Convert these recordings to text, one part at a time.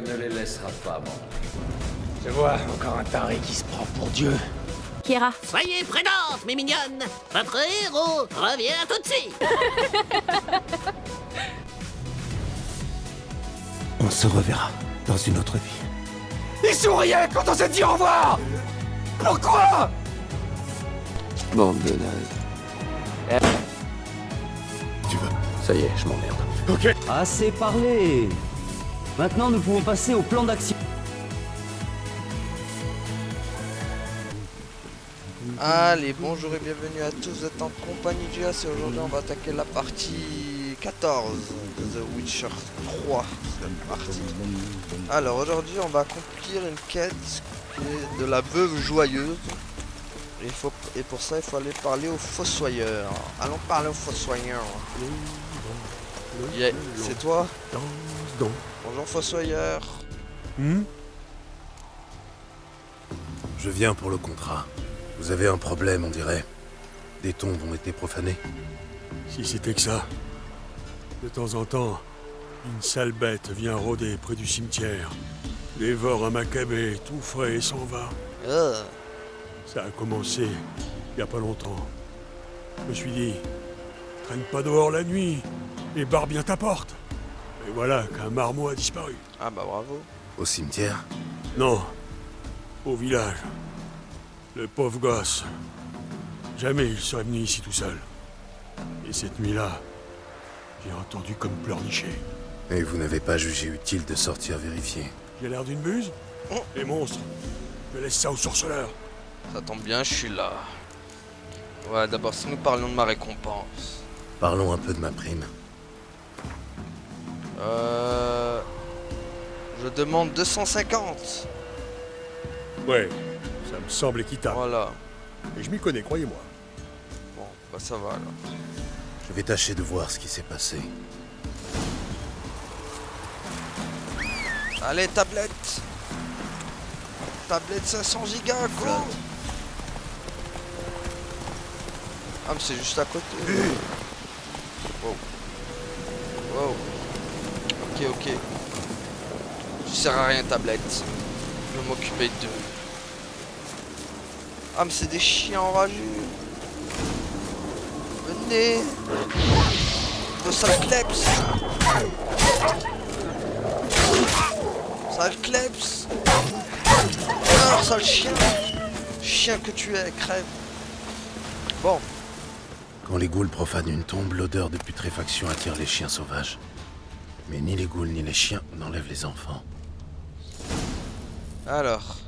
Dieu ne les laissera pas mentir. Je vois encore un taré qui se prend pour Dieu. Kiera. Soyez prudentes, mes mignonnes. Votre héros revient tout de suite. On se reverra dans une autre vie. Il souriait quand on s'est dit au revoir. Pourquoi? Bande de nazes. Tu veux? Ça y est, je m'emmerde. Ok. Assez parlé. Maintenant, nous pouvons passer au plan d'action. Allez, bonjour et bienvenue à tous, vous êtes en compagnie du As et aujourd'hui on va attaquer la partie 14 de The Witcher 3. C'est parti. Alors aujourd'hui on va accomplir une quête qui est de la veuve joyeuse. Et pour ça il faut aller parler au fossoyeur. Allons parler au fossoyeur. Yeah, c'est toi? Bonjour fossoyeur. Je viens pour le contrat. Vous avez un problème, on dirait. Des tombes ont été profanées. Si c'était que ça. De temps en temps, une sale bête vient rôder près du cimetière, dévore un macabé tout frais et s'en va. Ça a commencé il y a pas longtemps. Je me suis dit, traîne pas dehors la nuit et barre bien ta porte. Et voilà qu'un marmot a disparu. Ah bah bravo. Au cimetière? Non, au village. Le pauvre gosse. Jamais il serait venu ici tout seul. Et cette nuit-là, j'ai entendu comme pleurnicher. Et vous n'avez pas jugé utile de sortir vérifier? J'ai l'air d'une buse? Les monstres, je laisse ça aux sorceleurs. Ça tombe bien, je suis là. Ouais, d'abord si nous parlions de ma récompense. Parlons un peu de ma prime. Je demande 250. Ouais, ça me semble équitable. Voilà. Et je m'y connais, croyez-moi. Bon, bah ça va alors. Je vais tâcher de voir ce qui s'est passé. Allez, tablette. Tablette 500 gigas, go. Ah, mais c'est juste à côté. Wow. Wow. Ok, ok. Tu sers à rien, tablette. Je vais m'occuper d'eux. Ah, mais c'est des chiens enragés. Venez. De sale kleps. Sale kleps. Alors, sale chien. Chien que tu es, crève. Bon. Quand les ghouls profanent une tombe, l'odeur de putréfaction attire les chiens sauvages. Mais ni les ghouls ni les chiens n'enlèvent les enfants. Alors.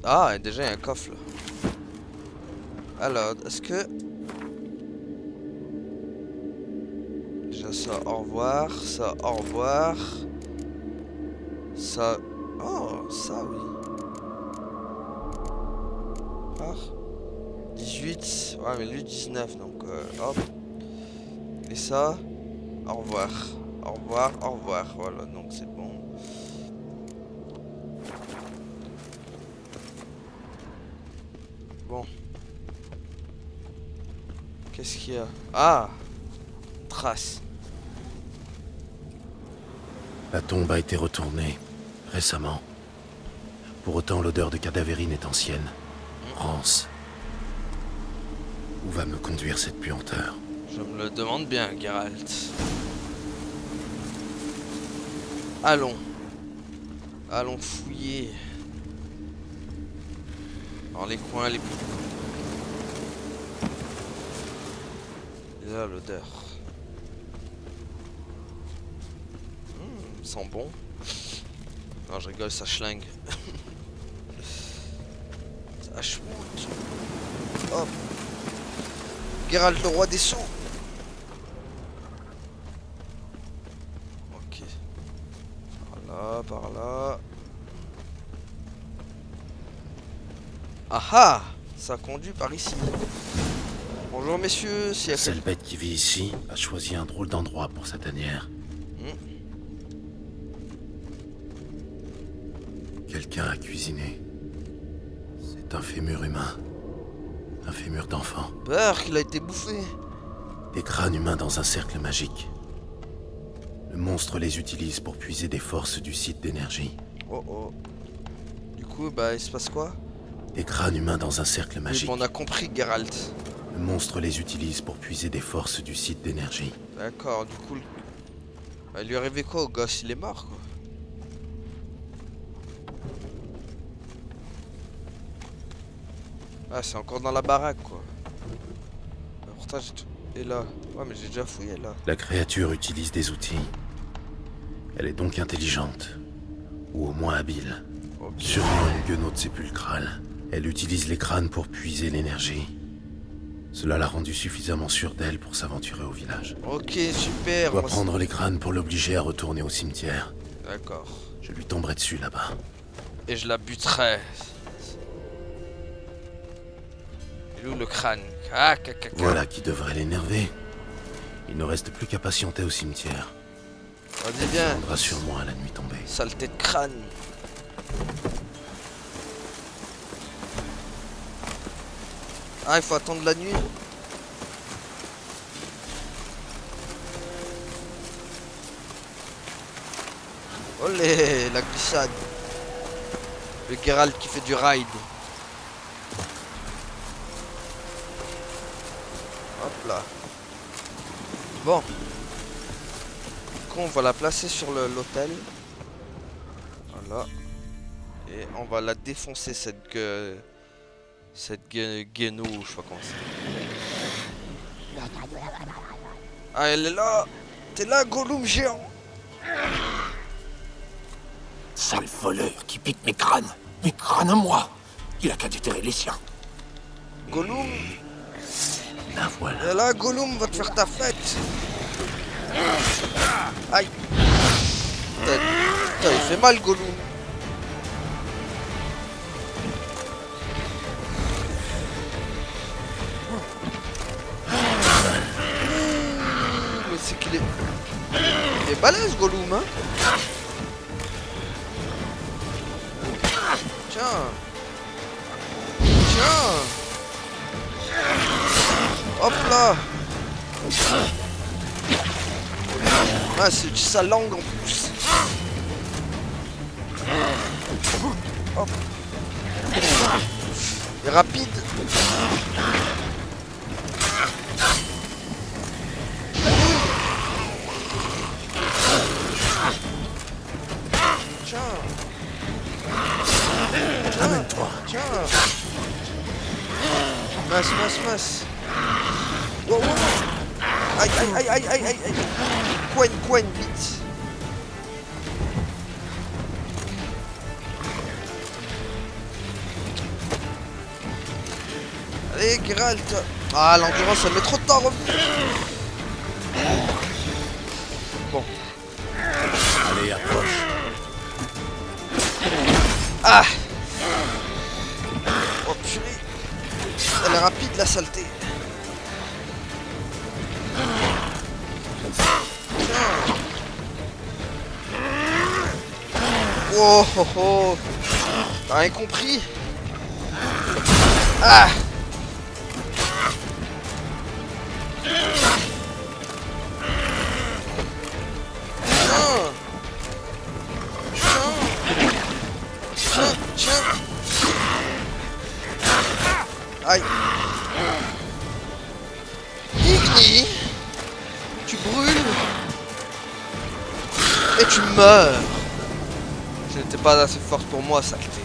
Ah, déjà il y a un coffre là. Alors, est-ce que... Déjà ça, au revoir. Ça, au revoir. Ça... Oh, ça oui. Ah. 18. Ouais, mais lui 19, donc hop. Et ça, au revoir. Au revoir, au revoir. Voilà, donc c'est bon. Bon. Qu'est-ce qu'il y a? Ah! Trace. La tombe a été retournée récemment. Pour autant, l'odeur de cadavérine est ancienne. Rance. Où va me conduire cette puanteur? Je me le demande bien, Geralt. Allons. Allons fouiller. Dans les coins les plus... Et là, l'odeur. Sent bon. Non, je rigole, ça schlingue. Ça schmoute. Hop. Geralt, le roi des sceaux. Ok. Par là, par là. Ah ah! Ça conduit par ici. Bonjour messieurs, si La seule bête qui vit ici a choisi un drôle d'endroit pour sa tanière. Quelqu'un a cuisiné. C'est un fémur humain. Un fémur d'enfant. Peur qu'il a été bouffé. Des crânes humains dans un cercle magique. Le monstre les utilise pour puiser des forces du site d'énergie. Oh oh. Du coup, bah, il se passe quoi? Des crânes humains dans un cercle Oui, magique. bon, on a compris, Geralt. Le monstre les utilise pour puiser des forces du site d'énergie. D'accord, du coup... Bah, il lui est arrivé quoi au gosse? Il est mort, quoi. Ah, c'est encore dans la baraque, quoi. Bah, pourtant, j'ai tout... Et là? Ouais, mais j'ai déjà fouillé, là. La créature utilise des outils. Elle est donc intelligente. Ou au moins habile. Ok. Sûrement une guenaude sépulcrale. Elle utilise les crânes pour puiser l'énergie. Cela l'a rendue suffisamment sûre d'elle pour s'aventurer au village. Ok, Je super. dois Moi, prendre les crânes pour l'obliger à retourner au cimetière. d'accord. Je lui tomberai dessus là-bas. Et je la buterai. Il est où le crâne? Ah, caca. Voilà qui devrait l'énerver. Il ne reste plus qu'à patienter au cimetière. Vas-y, Il viens. viendra sûrement à la nuit tombée. Saleté de crâne. Ah, il faut attendre la nuit. Olé, la glissade. Le Geralt qui fait du ride. Hop là. Bon. Du coup, on va la placer sur l'hôtel. Voilà. Et on va la défoncer cette guéno, je sais pas comment c'est. Ah, elle est là. T'es là, Gollum géant. Sale voleur qui pique mes crânes à moi. Il a qu'à déterrer les siens. Gollum. La voilà. Et là, Gollum va te faire ta fête. Aïe. Putain, il fait mal, Gollum. Mais c'est qu'il est... Il est balèze, Gollum, hein. Tiens. Tiens. Hop là. Ah, c'est sa langue en plus. Hop. Il est rapide. Tiens. Amène-toi. Tiens. Masse. Wow. Aïe. Coigne, vite. Allez, Geralt. Ah, l'endurance, ça met trop de temps à revenir. Bon. Allez, approche. Ah. Oh, purée. Elle est rapide, la saleté. Oh oh oh. T'as rien compris? Ah. Tiens. Aïe. Igni. Tu brûles. Et tu meurs. Ce n'était pas assez forte pour moi, saleté.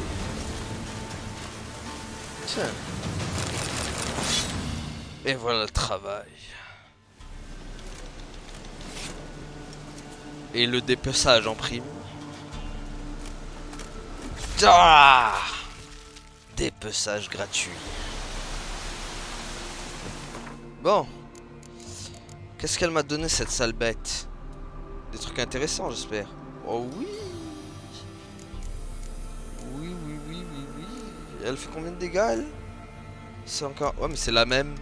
Tiens. Et voilà le travail. Et le dépeçage en prime. Ah, dépeçage gratuit. Bon. Qu'est-ce qu'elle m'a donné, cette sale bête? Des trucs intéressants, j'espère. Oh oui. Oui. Elle fait combien de dégâts, elle? C'est encore... Ouais, mais c'est la même.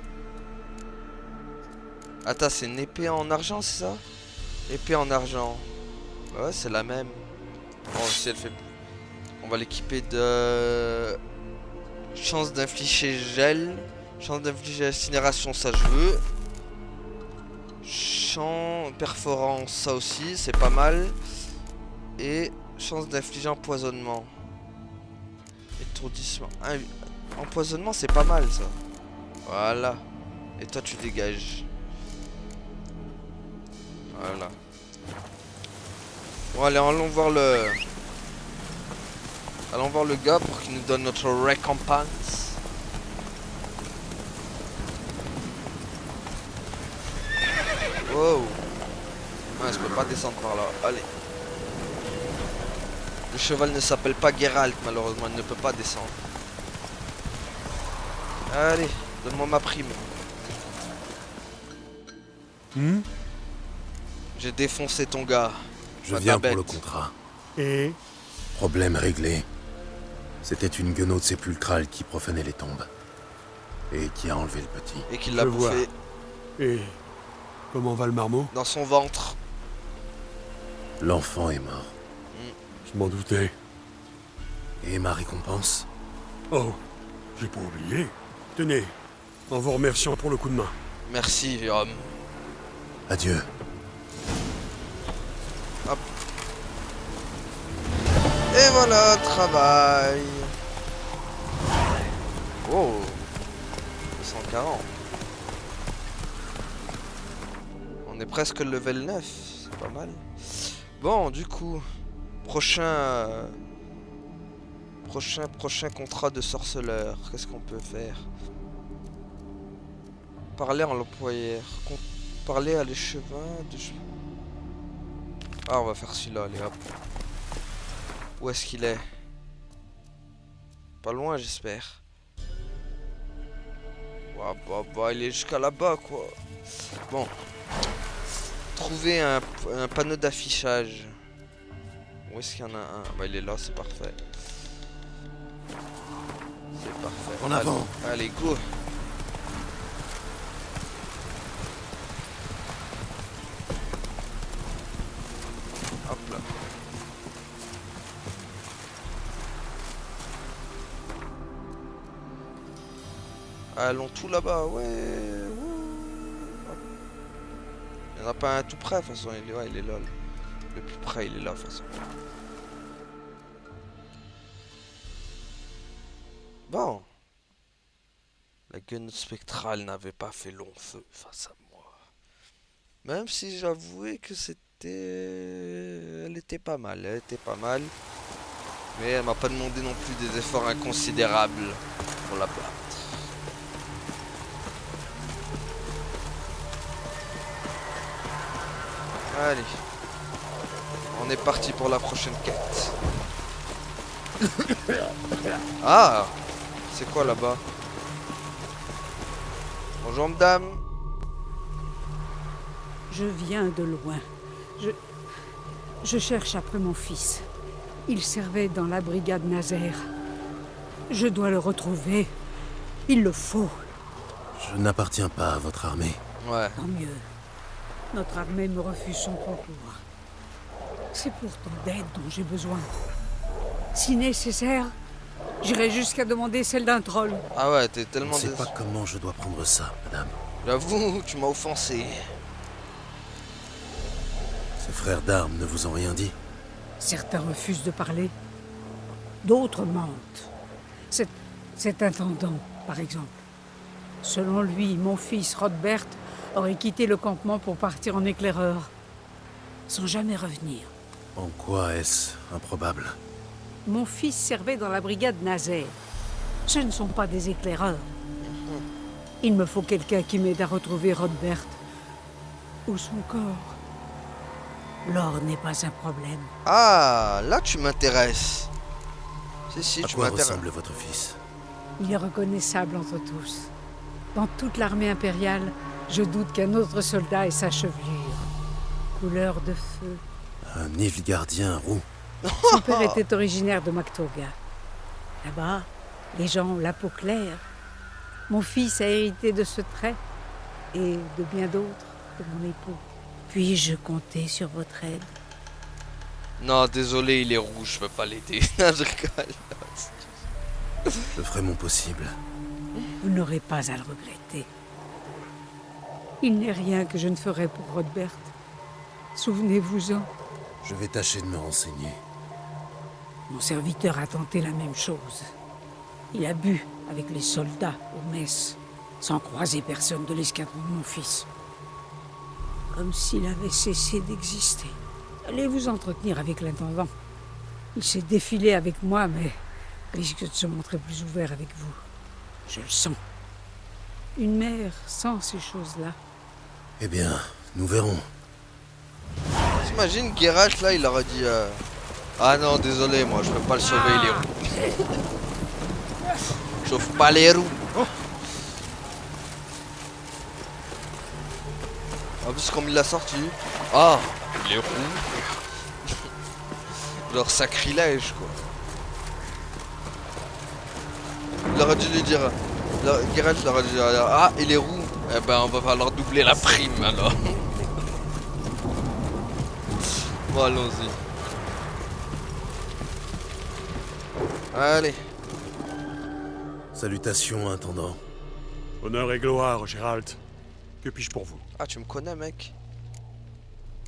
Attends, c'est une épée en argent, c'est ça? Épée en argent. Ouais, c'est la même. Bon, si elle fait... On va l'équiper de... Chance d'infliger gel. Chance d'infliger incinération, ça je veux. Champ, perforance, ça aussi, c'est pas mal. Et chance d'infliger empoisonnement. Étourdissement. Ah, empoisonnement, c'est pas mal ça. Voilà. Et toi, tu dégages. Voilà. Bon, allez, allons voir le... Allons voir le gars pour qu'il nous donne notre récompense. Wow. Ah, je peux pas descendre par là. Allez. Le cheval ne s'appelle pas Geralt, malheureusement, il ne peut pas descendre. Allez, donne-moi ma prime. J'ai défoncé ton gars. Je viens pour le contrat. Et Problème réglé. C'était une guenaude sépulcrale qui profanait les tombes. Et qui a enlevé le petit. Et qu'il l'a Je vois. bouffé Et comment va le marmot? dans son ventre. L'enfant est mort. Je m'en doutais. Et ma récompense? Oh, j'ai pas oublié. Tenez, en vous remerciant pour le coup de main. Merci, homme. Adieu. Et voilà, travail. Oh, 140. On est presque level 9, c'est pas mal. Bon, du coup, prochain contrat de sorceleur. Qu'est-ce qu'on peut faire? Parler à l'employeur. Parler à l'échevin de... Ah, on va faire celui-là, allez hop. Où est-ce qu'il est? Pas loin, j'espère. Ouais, bah, il est jusqu'à là-bas, quoi. Bon. Trouver un panneau d'affichage. Où est-ce qu'il y en a un? Bah, il est là, c'est parfait. C'est parfait. En avant. Allez, go. Hop là. Allons tout là-bas, ouais. Il n'y en a pas un tout près, de toute façon. Il est là. Le plus près, il est là, de toute façon. Bon. La gueule spectrale n'avait pas fait long feu face à moi. Même si j'avouais que c'était... Elle était pas mal, Mais elle m'a pas demandé non plus des efforts inconsidérables pour la battre. Allez. On est parti pour la prochaine quête. Ah! C'est quoi là-bas? Bonjour madame. Je viens de loin. Je cherche après mon fils. Il servait dans la brigade Nazaire. Je dois le retrouver. Il le faut. Je n'appartiens pas à votre armée. Ouais. Tant mieux. Notre armée me refuse son concours. C'est pour ton aide dont j'ai besoin. Si nécessaire, j'irai jusqu'à demander celle d'un troll. Ah ouais, t'es Je ne tellement... sais pas comment je dois prendre ça, madame. J'avoue, tu m'as offensé. Ces frères d'armes ne vous ont rien dit? Certains refusent de parler. D'autres mentent. Cet intendant, par exemple. Selon lui, mon fils, Rodbert, aurait quitté le campement pour partir en éclaireur. Sans jamais revenir. En quoi est-ce improbable? Mon fils servait dans la brigade Nazaire. Ce ne sont pas des éclaireurs. Il me faut quelqu'un qui m'aide à retrouver Rodbert. Ou son corps. L'or n'est pas un problème. Ah, là tu m'intéresses. Si, À tu quoi m'intéresses. ressemble votre fils? Il est reconnaissable entre tous. Dans toute l'armée impériale, je doute qu'un autre soldat ait sa chevelure. Couleur de feu. Un Nilfgaardien roux. Son père était originaire de Maktoga. Là-bas, les gens ont la peau claire. Mon fils a hérité de ce trait et de bien d'autres de mon époux. Puis-je compter sur votre aide? Non, désolé, il est rouge, je peux pas l'aider. Non, je rigole. Je ferai mon possible. Vous n'aurez pas à le regretter. Il n'est rien que je ne ferai pour Rodbert. Souvenez-vous-en. Je vais tâcher de me renseigner. Mon serviteur a tenté la même chose. Il a bu avec les soldats aux messes, sans croiser personne de l'escadron de mon fils. Comme s'il avait cessé d'exister. Allez vous entretenir avec l'intendant. Il s'est défilé avec moi, mais risque de se montrer plus ouvert avec vous. Je le sens. Une mère sans ces choses-là. Eh bien, nous verrons. T'imagines, Geralt, là, il aurait dit... Ah non, désolé, moi, je peux pas le sauver, il est roux. Chauffe pas les roues. En plus, comme il l'a sorti... Ah, il est roux. Genre sacrilège, quoi. Il aurait dû lui dire... Geralt leur a dit... Ah, il est roux. Eh ben, on va falloir doubler la prime, alors. Bon, allons-y. Allez. Salutations, intendant. Honneur et gloire, Gérald. Que puis-je pour vous? Ah, tu me connais, mec?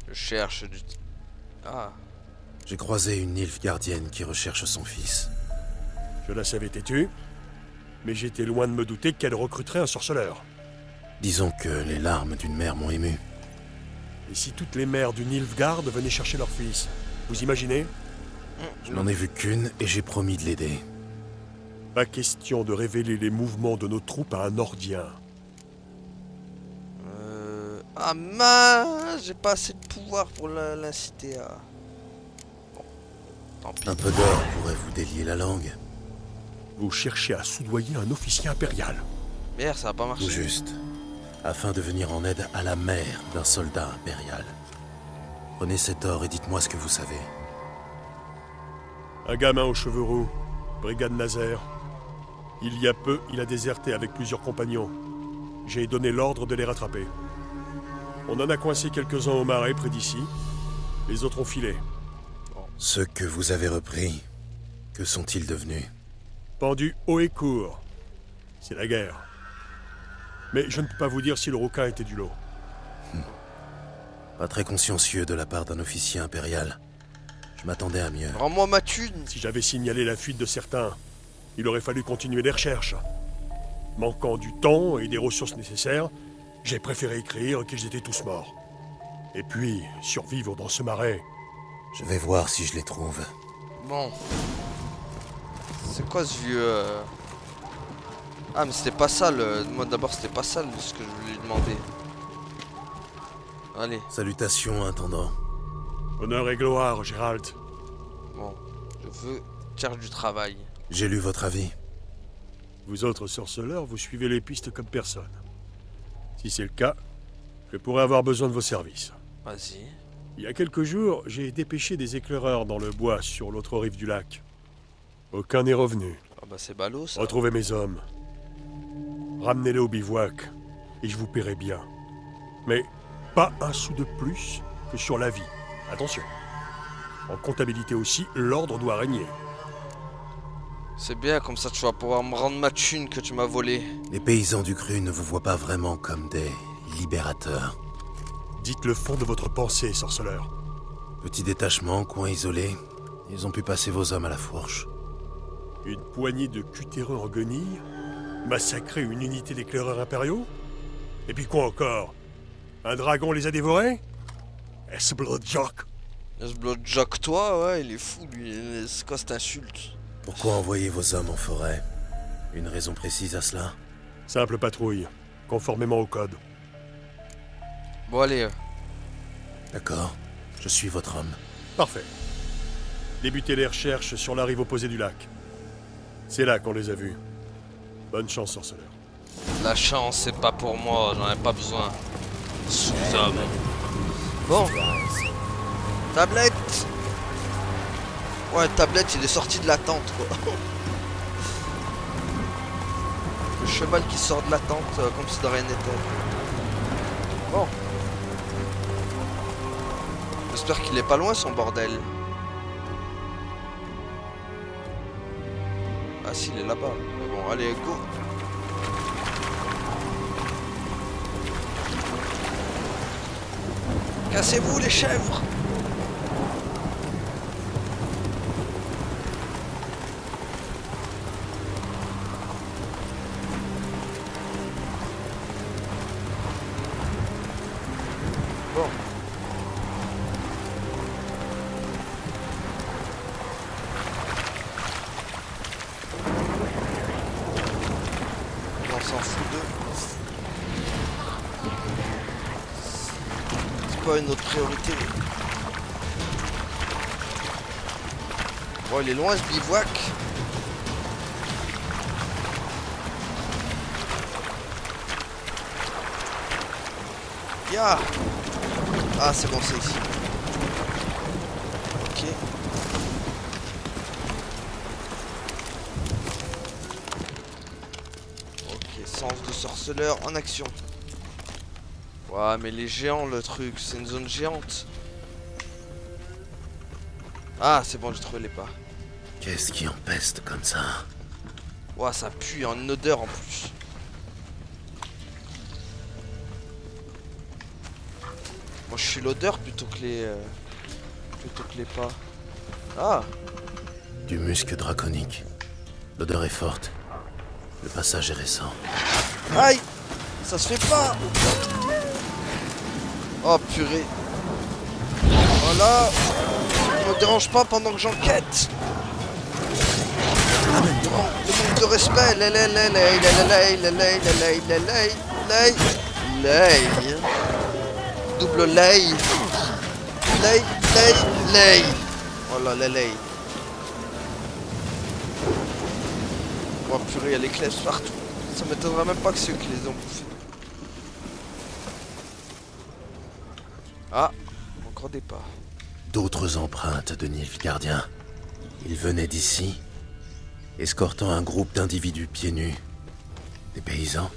Je cherche du... Ah. J'ai croisé une Nilfgaardienne qui recherche son fils. Je la savais têtue, mais j'étais loin de me douter qu'elle recruterait un sorceleur. Disons que les larmes d'une mère m'ont ému. Et si toutes les mères du Nilfgaard venaient chercher leur fils? Vous imaginez? Je n'en ai vu qu'une et j'ai promis de l'aider. Pas question de révéler les mouvements de nos troupes à un Nordien. Ah mince, j'ai pas assez de pouvoir pour l'inciter à... Bon, tant pis. Un peu d'or pourrait vous délier la langue. Vous cherchez à soudoyer un officier impérial. Merde, ça va pas marcher. Tout juste. Afin de venir en aide à la mère d'un soldat impérial. Prenez cet or et dites-moi ce que vous savez. Un gamin aux cheveux roux, brigade Nazaire. Il y a peu, il a déserté avec plusieurs compagnons. J'ai donné l'ordre de les rattraper. On en a coincé quelques-uns au marais près d'ici. Les autres ont filé. Ceux que vous avez repris, que sont-ils devenus? Pendus haut et court. C'est la guerre. Mais je ne peux pas vous dire si le rouquin était du lot. Pas très consciencieux de la part d'un officier impérial. Je m'attendais à mieux. Rends-moi ma thune. Si j'avais signalé la fuite de certains, il aurait fallu continuer les recherches. Manquant du temps et des ressources nécessaires, j'ai préféré écrire qu'ils étaient tous morts. Et puis, survivre dans ce marais. Je vais voir si je les trouve. Bon. C'est quoi ce vieux... Ah, mais c'était pas ça le... Moi d'abord, c'était pas ça ce que je voulais lui demander. Allez. Salutations, intendant. Honneur et gloire, Gérald. Bon. Je veux faire du travail. J'ai lu votre avis. Vous autres sorceleurs, vous suivez les pistes comme personne. Si c'est le cas, je pourrais avoir besoin de vos services. Vas-y. Il y a quelques jours, j'ai dépêché des éclaireurs dans le bois sur l'autre rive du lac. Aucun n'est revenu. Ah bah c'est ballot ça. Retrouvez mes hommes. Ramenez-les au bivouac, et je vous paierai bien. Mais pas un sou de plus que sur la vie. Attention. En comptabilité aussi, l'ordre doit régner. C'est bien, comme ça tu vas pouvoir me rendre ma thune que tu m'as volée. Les paysans du cru ne vous voient pas vraiment comme des libérateurs. Dites le fond de votre pensée, sorceleur. Petit détachement, coin isolé, ils ont pu passer vos hommes à la fourche. Une poignée de cutéreux en guenilles? Massacrer une unité d'éclaireurs impériaux? Et puis quoi encore? Un dragon les a dévorés? Est-ce Bloodjock? Ce Bloodjock toi, ouais, il est fou lui. C'est quoi cette insulte? Pourquoi envoyer vos hommes en forêt? Une raison précise à cela? Simple patrouille, conformément au code. Bon allez. D'accord, je suis votre homme. Parfait. Débutez les recherches sur la rive opposée du lac. C'est là qu'on les a vus. Bonne chance, sorceleur. La chance, c'est pas pour moi, j'en ai pas besoin. Sous-homme. Bon. Tablette. Ouais, Tablette, il est sorti de la tente, quoi. Le cheval qui sort de la tente, comme si de rien n'était. Bon. J'espère qu'il est pas loin, son bordel. Ah si, il est là-bas. Mais bon, allez, go. Cassez-vous les chèvres. Bon. On s'en fout d'eux. C'est pas une autre priorité. Bon, il est loin ce bivouac. Ya. Ah, c'est bon, c'est ici. Ok. Ok, sens de sorceleur en action. Ouais, mais les géants, le truc, c'est une zone géante. Ah, c'est bon, j'ai trouvé les pas. Qu'est-ce qui empeste comme ça? Ouah, ça pue, en une odeur en plus. Moi, je suis l'odeur plutôt que les pas. Ah, Du musc draconique. L'odeur est forte. Le passage est récent. aïe, ça se fait pas. Oh purée. Voilà. Ne me dérange pas pendant que j'enquête. Le manque de respect. Double lay. Lay. Oh là, lay. Oh purée, il y a les clefs partout. Ça m'étonnerait même pas que c'est eux qui les ont bouffés. Ah, encore des pas. D'autres empreintes de Nilfgaardiens. Ils venaient d'ici, escortant un groupe d'individus pieds nus. Des paysans,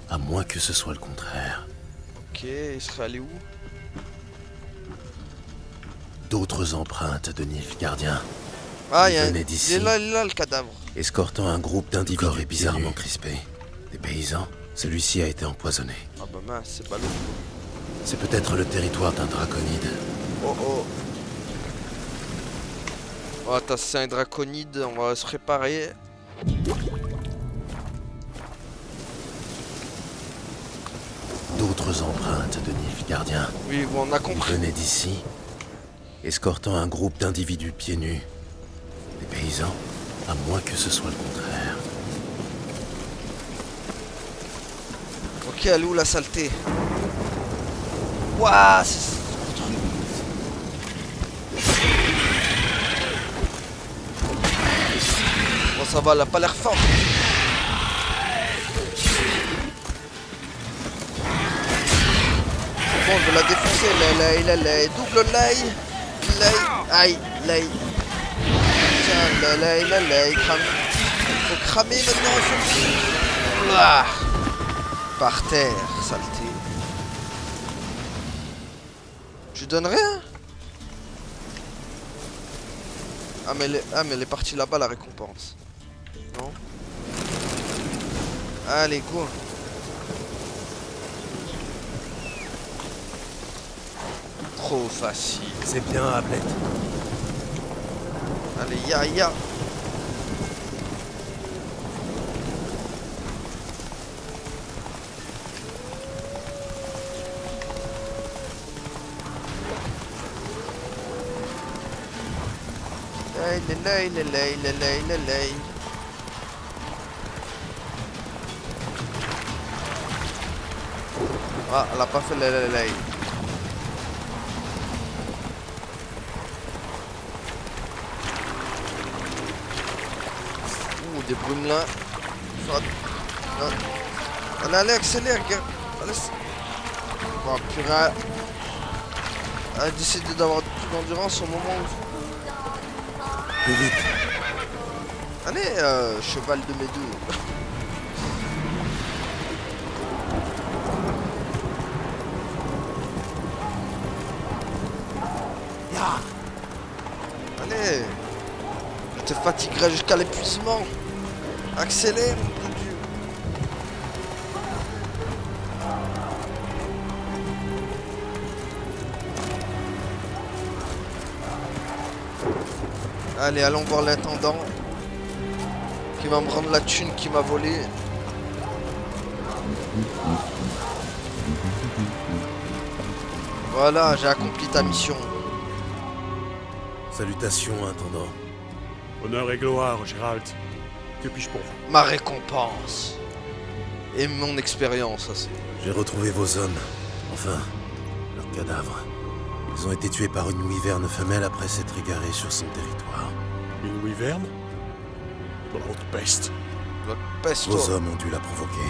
à moins que ce soit le contraire. Ok, il serait allé où? D'autres empreintes de Nilfgaardiens. Ah, Ils il venaient est d'ici, là, le cadavre. escortant un groupe d'individus bizarrement crispés. Des paysans, celui-ci a été empoisonné. Ah bah mince, c'est ballot. C'est peut-être le territoire d'un draconide. Oh oh. Oh, attends, c'est un draconide, on va se préparer. D'autres empreintes de Nilfgaardiens. Oui, bon, on a Ils compris. venaient d'ici, escortant un groupe d'individus pieds nus. Des paysans, à moins que ce soit le contraire. Ok, elle est où la saleté? Ouah, c'est ce truc. Bon, ça va, elle a pas l'air forte. Bon, je vais la défoncer. Lay. Double lay. Aïe, lay. Tiens, lay. Crame. Faut cramer maintenant. Ah. Par terre, saleté. Je lui donne rien. Ah mais elle est partie là-bas la récompense. Non. Allez, go. Trop facile. C'est bien, Ablette. Allez, ya. Lay. Ah, elle a pas fait lay. Ouh, des brumelins. Allez, accélère, gars. Allez. Bon, purée. Elle a décidé d'avoir plus d'endurance au moment où... Plus vite. Allez, cheval de mes deux. Allez. Je te fatiguerai jusqu'à l'épuisement. Accélère, mon Dieu. Allez, allons voir l'intendant. Qui va me rendre la thune qu'il m'a volée. Voilà, j'ai accompli ta mission. Salutations, intendant. Honneur et gloire, Gérald. Que puis-je pour vous? Ma récompense. Et mon expérience aussi. J'ai retrouvé vos hommes. Enfin, leurs cadavres. Ils ont été tués par une wyverne femelle après s'être égarés sur son territoire. Une wyverne? Dans la haute peste. Votre peste. Vos hommes ont dû la provoquer.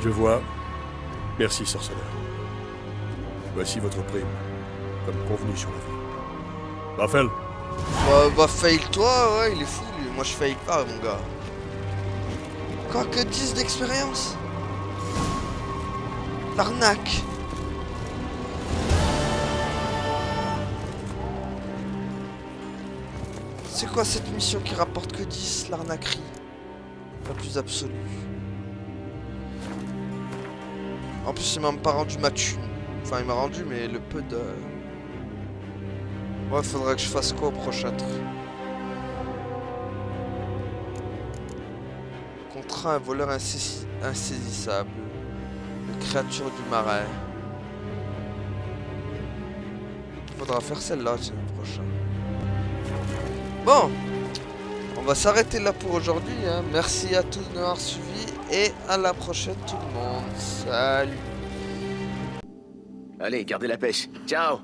Je vois. Merci, sorceleur. Voici votre prime. Comme convenu sur la vie. Raphaël, Bah fail toi, ouais, il est fou lui. Moi je fail pas, mon gars. Quoi que 10 d'expérience? L'arnaque. C'est quoi cette mission qui rapporte que 10, l'arnaquerie? La plus absolue. En plus il m'a même pas rendu ma thune. Enfin il m'a rendu mais le peu de... Ouais, faudrait que je fasse quoi au prochain truc? Contrat un voleur insaisissable. Une créature du marais. Faudra faire celle-là, tiens, le prochain. Bon, on va s'arrêter là pour aujourd'hui. Hein. Merci à tous de nous avoir suivis et à la prochaine tout le monde. Salut. Allez, gardez la pêche. Ciao.